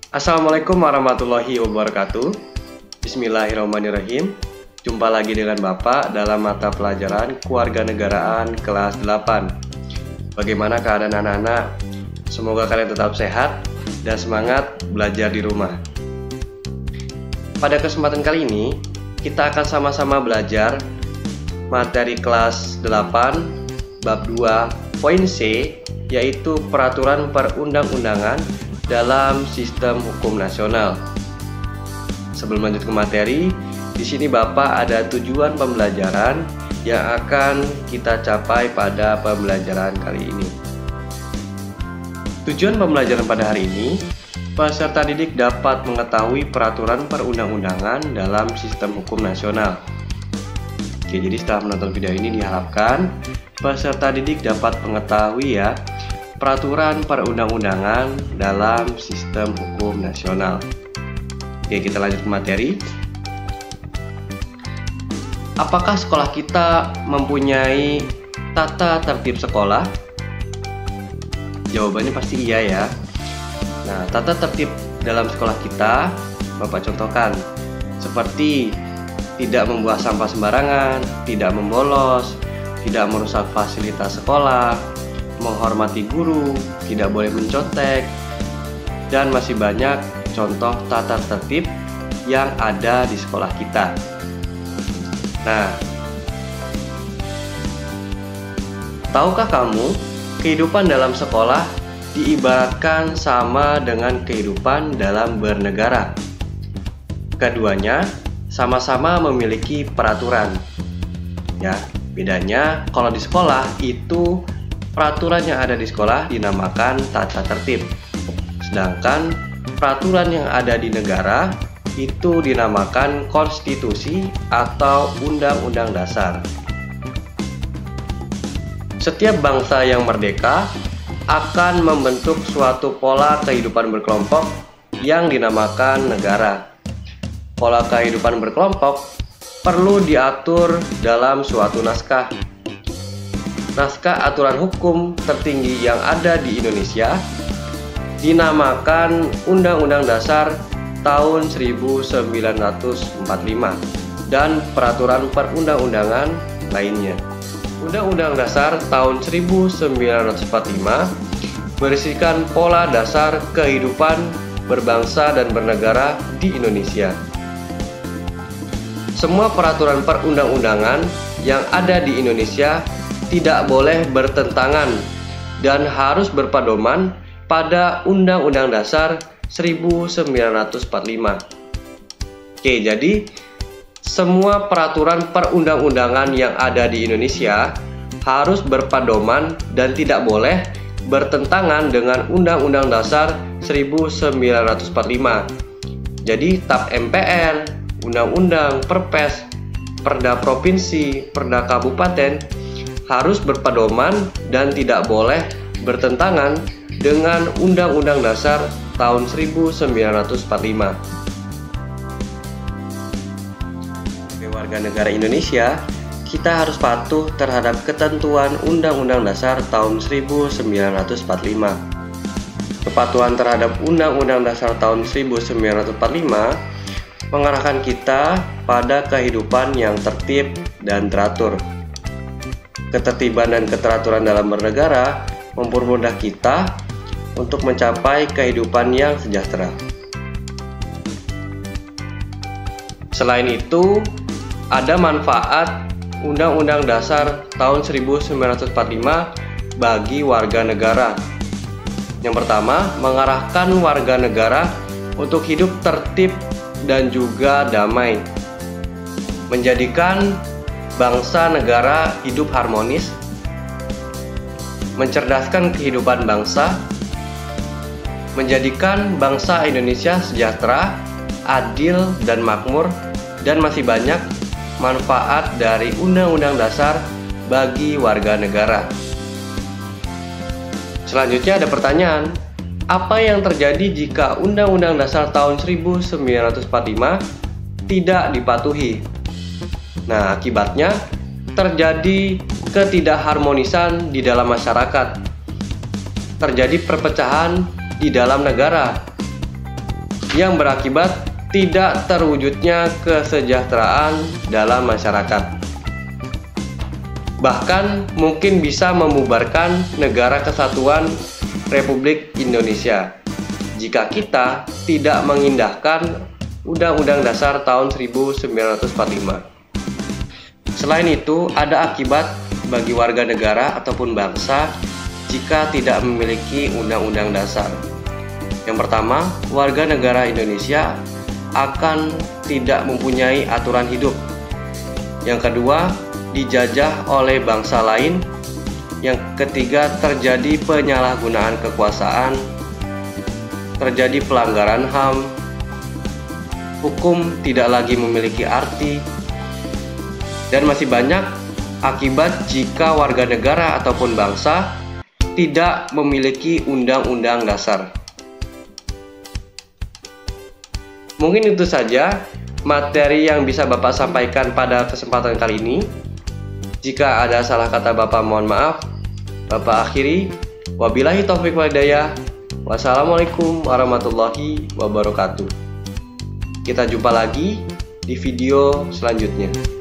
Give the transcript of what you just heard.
Assalamualaikum warahmatullahi wabarakatuh. Bismillahirrahmanirrahim. Jumpa lagi dengan Bapak dalam mata pelajaran Kewarganegaraan kelas 8. Bagaimana keadaan anak-anak? Semoga kalian tetap sehat dan semangat belajar di rumah. Pada kesempatan kali ini, kita akan sama-sama belajar materi kelas 8 bab 2 poin C, yaitu peraturan perundang-undangan dalam sistem hukum nasional. Sebelum lanjut ke materi, di sini Bapak ada tujuan pembelajaran yang akan kita capai pada pembelajaran kali ini. Tujuan pembelajaran pada hari ini, peserta didik dapat mengetahui peraturan perundang-undangan dalam sistem hukum nasional. Oke, jadi setelah menonton video ini diharapkan peserta didik dapat mengetahui peraturan perundang-undangan dalam sistem hukum nasional. Oke, kita lanjut ke materi. Apakah sekolah kita mempunyai tata tertib sekolah? Jawabannya pasti iya ya. Nah, tata tertib dalam sekolah kita Bapak contohkan, seperti tidak membuang sampah sembarangan, tidak membolos, tidak merusak fasilitas sekolah, menghormati guru, tidak boleh mencontek, dan masih banyak contoh tata tertib yang ada di sekolah kita. Nah, tahukah kamu kehidupan dalam sekolah diibaratkan sama dengan kehidupan dalam bernegara? Keduanya sama-sama memiliki peraturan. Ya, bedanya kalau di sekolah itu peraturan yang ada di sekolah dinamakan tata tertib. Sedangkan peraturan yang ada di negara itu dinamakan konstitusi atau undang-undang dasar. Setiap bangsa yang merdeka akan membentuk suatu pola kehidupan berkelompok yang dinamakan negara. Pola kehidupan berkelompok perlu diatur dalam suatu naskah. Naskah aturan hukum tertinggi yang ada di Indonesia dinamakan Undang-Undang Dasar tahun 1945 dan peraturan perundang-undangan lainnya. Undang-Undang Dasar tahun 1945 berisikan pola dasar kehidupan berbangsa dan bernegara di Indonesia. Semua peraturan perundang-undangan yang ada di Indonesia tidak boleh bertentangan dan harus berpedoman pada Undang-Undang Dasar 1945. Oke, jadi semua peraturan perundang-undangan yang ada di Indonesia harus berpedoman dan tidak boleh bertentangan dengan Undang-Undang Dasar 1945. Jadi TAP MPR, Undang-Undang, Perpres, Perda Provinsi, Perda Kabupaten harus berpedoman dan tidak boleh bertentangan dengan Undang-Undang Dasar tahun 1945. Sebagai warga negara Indonesia, kita harus patuh terhadap ketentuan Undang-Undang Dasar tahun 1945. Kepatuhan terhadap Undang-Undang Dasar tahun 1945 mengarahkan kita pada kehidupan yang tertib dan teratur. Ketertiban dan keteraturan dalam bernegara mempermudah kita untuk mencapai kehidupan yang sejahtera. Selain itu, ada manfaat Undang-Undang Dasar tahun 1945 bagi warga negara. Yang pertama, mengarahkan warga negara untuk hidup tertib dan juga damai, menjadikan bangsa negara hidup harmonis, mencerdaskan kehidupan bangsa, menjadikan bangsa Indonesia sejahtera, adil, dan makmur, dan masih banyak manfaat dari Undang-Undang Dasar bagi warga negara. Selanjutnya ada pertanyaan, apa yang terjadi jika Undang-Undang Dasar tahun 1945 tidak dipatuhi? Nah, akibatnya terjadi ketidakharmonisan di dalam masyarakat. Terjadi perpecahan di dalam negara yang berakibat tidak terwujudnya kesejahteraan dalam masyarakat. Bahkan mungkin bisa membubarkan Negara Kesatuan Republik Indonesia jika kita tidak mengindahkan Undang-Undang Dasar tahun 1945. Selain itu, ada akibat bagi warga negara ataupun bangsa jika tidak memiliki undang-undang dasar. Yang pertama, warga negara Indonesia akan tidak mempunyai aturan hidup. Yang kedua, dijajah oleh bangsa lain. Yang ketiga, terjadi penyalahgunaan kekuasaan, terjadi pelanggaran HAM, hukum tidak lagi memiliki arti, dan masih banyak akibat jika warga negara ataupun bangsa tidak memiliki undang-undang dasar. Mungkin itu saja materi yang bisa Bapak sampaikan pada kesempatan kali ini. Jika ada salah kata Bapak, mohon maaf. Bapak akhiri. Wabillahi taufiq wal hidayah. Wassalamualaikum warahmatullahi wabarakatuh. Kita jumpa lagi di video selanjutnya.